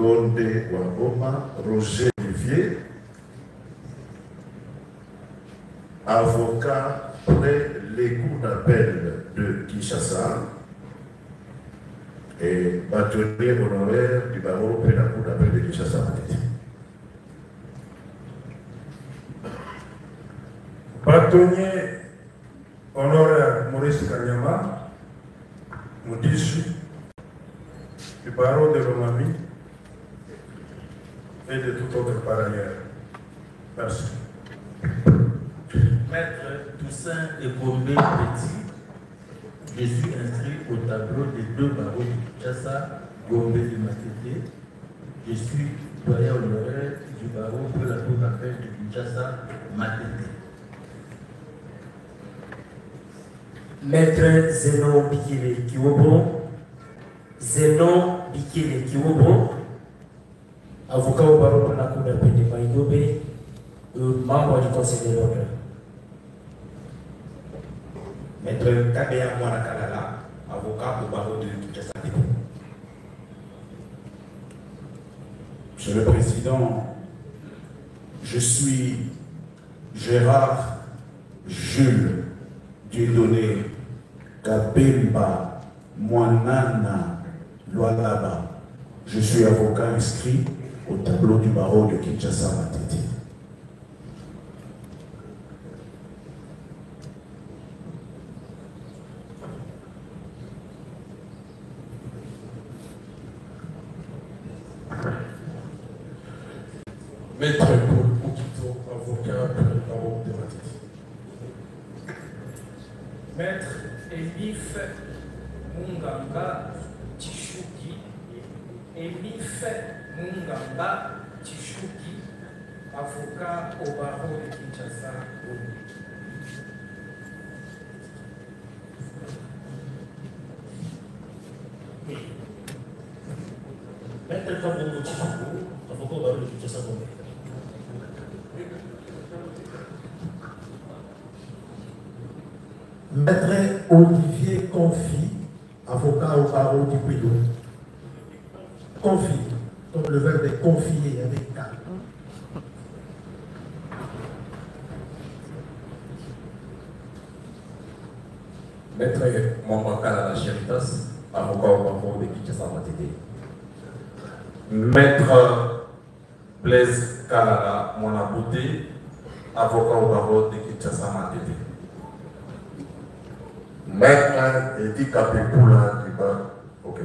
Gonde Wangoma, Roger Olivier, avocat près les cours d'appel de Kinshasa et bâtonnier honoraire du barreau près la cour d'appel de Kinshasa. Bâtonnier honoraire Maurice Kanyama, Moudissu, du barreau de Lomami et de tout autre par ailleurs. Merci. Maître Toussaint Ekombe Petit, je suis inscrit au tableau des deux barreaux de Kinshasa, Gombe et Matete. Je suis doyen honoraire du barreau pour la cour d'appel de Kinshasa, Matete. Maître Zénon Bikele Kiwobo, Zénon Bikele Kiwobo, avocat au barreau pour la cour d'appel de Maïdobe, membre du conseil de l'ordre. Maître Kabeya Mwanakalala, avocat au barreau de Kinshasa. Monsieur le Président, je suis Gérard Jules Dieudonné Kabemba Mwanana Lualaba. Je suis avocat inscrit au tableau du barreau de Kinshasa Matete. Maître Paul Boukito, avocat pour le barreau de Matete. Maître Elif Munganga Tishuki, Elif Munganga Tishuki, avocat au barreau de Kinshasa. Maître Kabongo Tishuki, avocat au barreau de Kinshasa. Maître Olivier Confi, avocat au barreau du Puy. Confi, comme le verbe est confier avec K. Maître Mwambakala Chéritas, avocat au barreau de Kinshasa Matete. Maître Blaise Kalala Monabouté, avocat au barreau de Kinshasa Matete. Maître Edi Kapepula du barreau. Ok.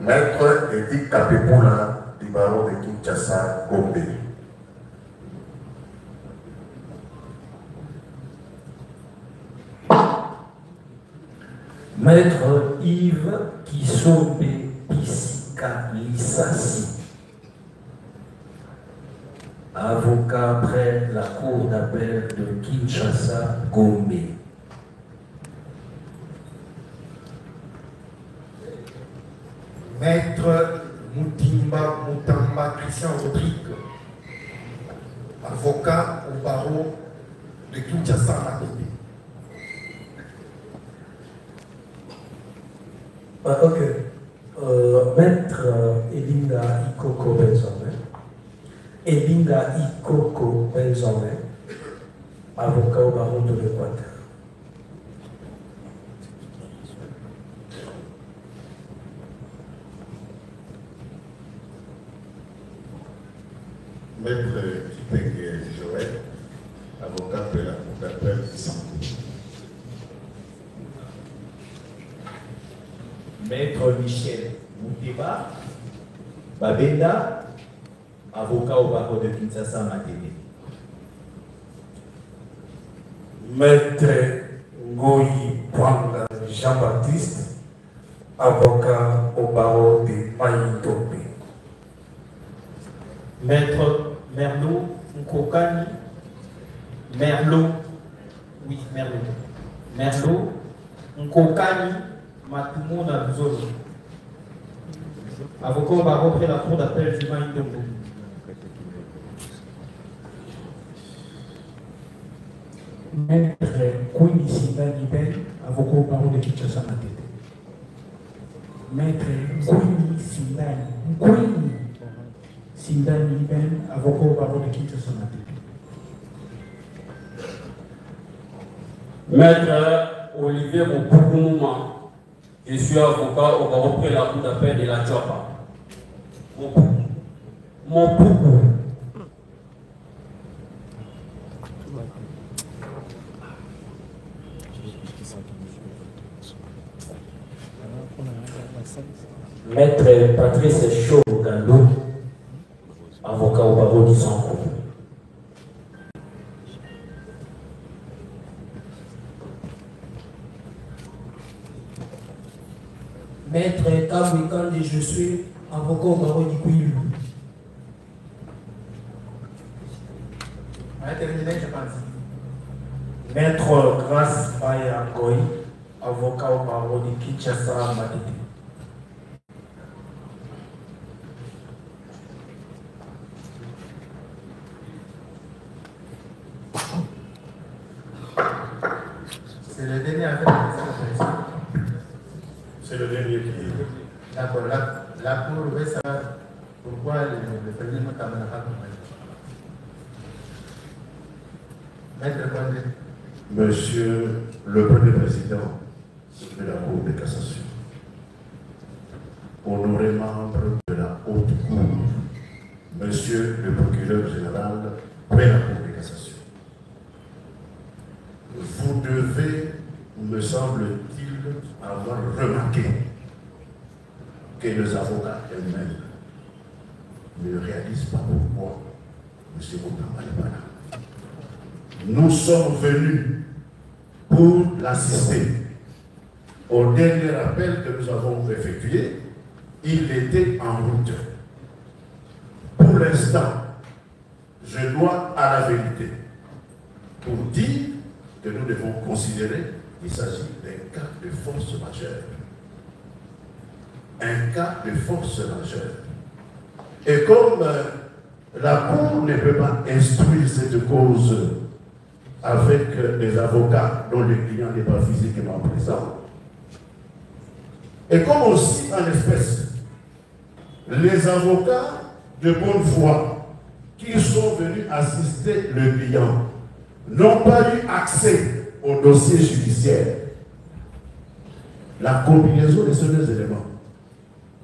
Maître Edi Kapepula du barreau de Kinshasa Gombe. Maître Yves Kisombe Pisika Lissassi, avocat près la cour d'appel de Kinshasa, Gombe. Maître Moutamba Christian Rodrigue, avocat au barreau de Kinshasa, Matete. Ok. Maître Elinga Ikoko Benzome. Elinga Ikoko Benzome, avocat au barreau de l'Équateur. Maître Kipenge Joël, avocat de la cour d'appel de santé. Maître Michel Mouteba Babenda, avocat au barreau de Kinshasa Matete. Maître Ngoyi Pwanga Jean-Baptiste, avocat au barreau de Maïdobe. Maître Merlot Nkokani, Merlot, oui, Merlot. Merlot Nkokani Matumuna Zolo, avocat au barreau près la cour d'appel du Maïdombo. Maître Kounissinga Nibel, avocat au barreau de Kinshasa Matete. Maître Nkwini Sindani. Nkwini Sindani Iben, avocat au barreau de Kinshasa. Maître Olivier Mopoukouma, je suis avocat au barreau de la cour d'appel de la Tchapa. Mopoukou. Maître Patrice Chogando, avocat au barreau du Sanko. Maître Kabouikande, je suis avocat au barreau du Kouilou. Maître Grace Bayangoy, avocat au barreau de Kinshasa, Matete. C'est le dernier avec la C'est le dernier qui est. D'accord, la Cour veut savoir pourquoi le président n'a pas compris. Maître Condé. Monsieur le Premier Président de la Cour de cassation, honoré membre de la Haute Cour, Monsieur le Procureur général de la Cour de cassation, vous devez, me semble-t-il, avoir remarqué que les avocats eux-mêmes ne réalisent pas pourquoi M. Moutamba n'est pas là. Nous sommes venus pour l'assister. Au dernier appel que nous avons effectué, il était en route. Pour l'instant, je dois à la vérité pour dire que nous devons considérer qu'il s'agit d'un cas de force majeure. Un cas de force majeure. Et comme la Cour ne peut pas instruire cette cause avec des avocats dont le client n'est pas physiquement présent, et comme aussi en espèce, les avocats de bonne foi qui sont venus assister le client n'ont pas eu accès au dossier judiciaire, la combinaison de ces deux éléments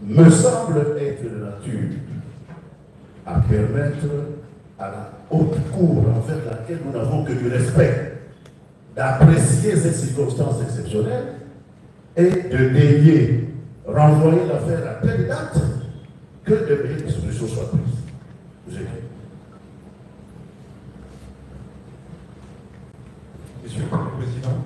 me semble être de nature à permettre à la haute cour envers laquelle nous n'avons que du respect d'apprécier ces circonstances exceptionnelles et de daigner renvoyer l'affaire à telle date que de meilleures dispositions soient prises. Vous écoutez. Monsieur le Président,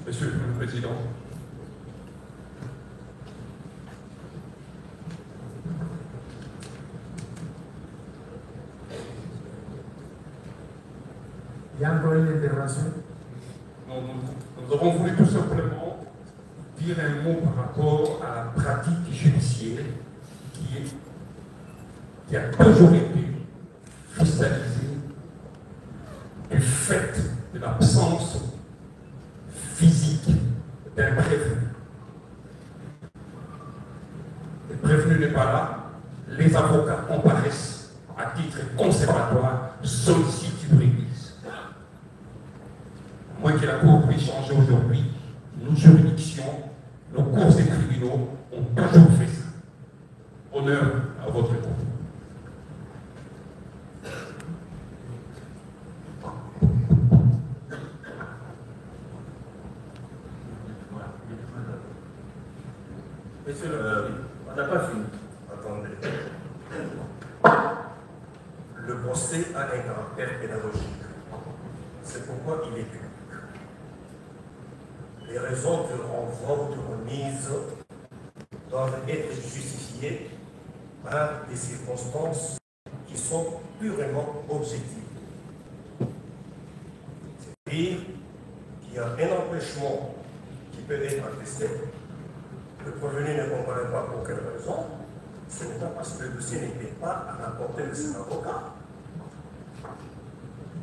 Monsieur le Président, Il y a encore une intervention. nous avons voulu tout simplement dire un mot par rapport à la pratique judiciaire qui a toujours été cristallisée du fait de l'absence physique d'un prévenu. Le prévenu n'est pas là, les avocats comparaissent à titre conservatoire, sollicitent une réglisse. Moi que la Cour puisse changer aujourd'hui, nos juridictions, nos cours et tribunaux ont toujours fait ça. Honneur à votre Cour. Monsieur on n'a pas fini. Attendez. Le procès a un caractère pédagogique. C'est pourquoi il est public. Les raisons de renvoi ou de remise doivent être justifiées par des circonstances qui sont purement objectives. C'est-à-dire qu'il y a un empêchement qui peut être attesté. Le prévenu ne comparaît pas pour quelle raison. Ce n'est pas parce que le dossier n'était pas à la portée de ses avocats.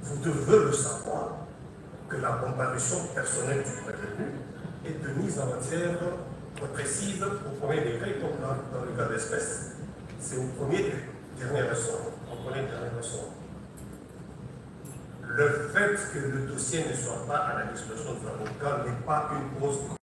Vous devez le savoir que la comparution personnelle du prévenu est de mise en matière précise au premier degré, comme dans le cas d'espèce. C'est au premier dernier ressort. Le fait que le dossier ne soit pas à la disposition des avocats n'est pas une cause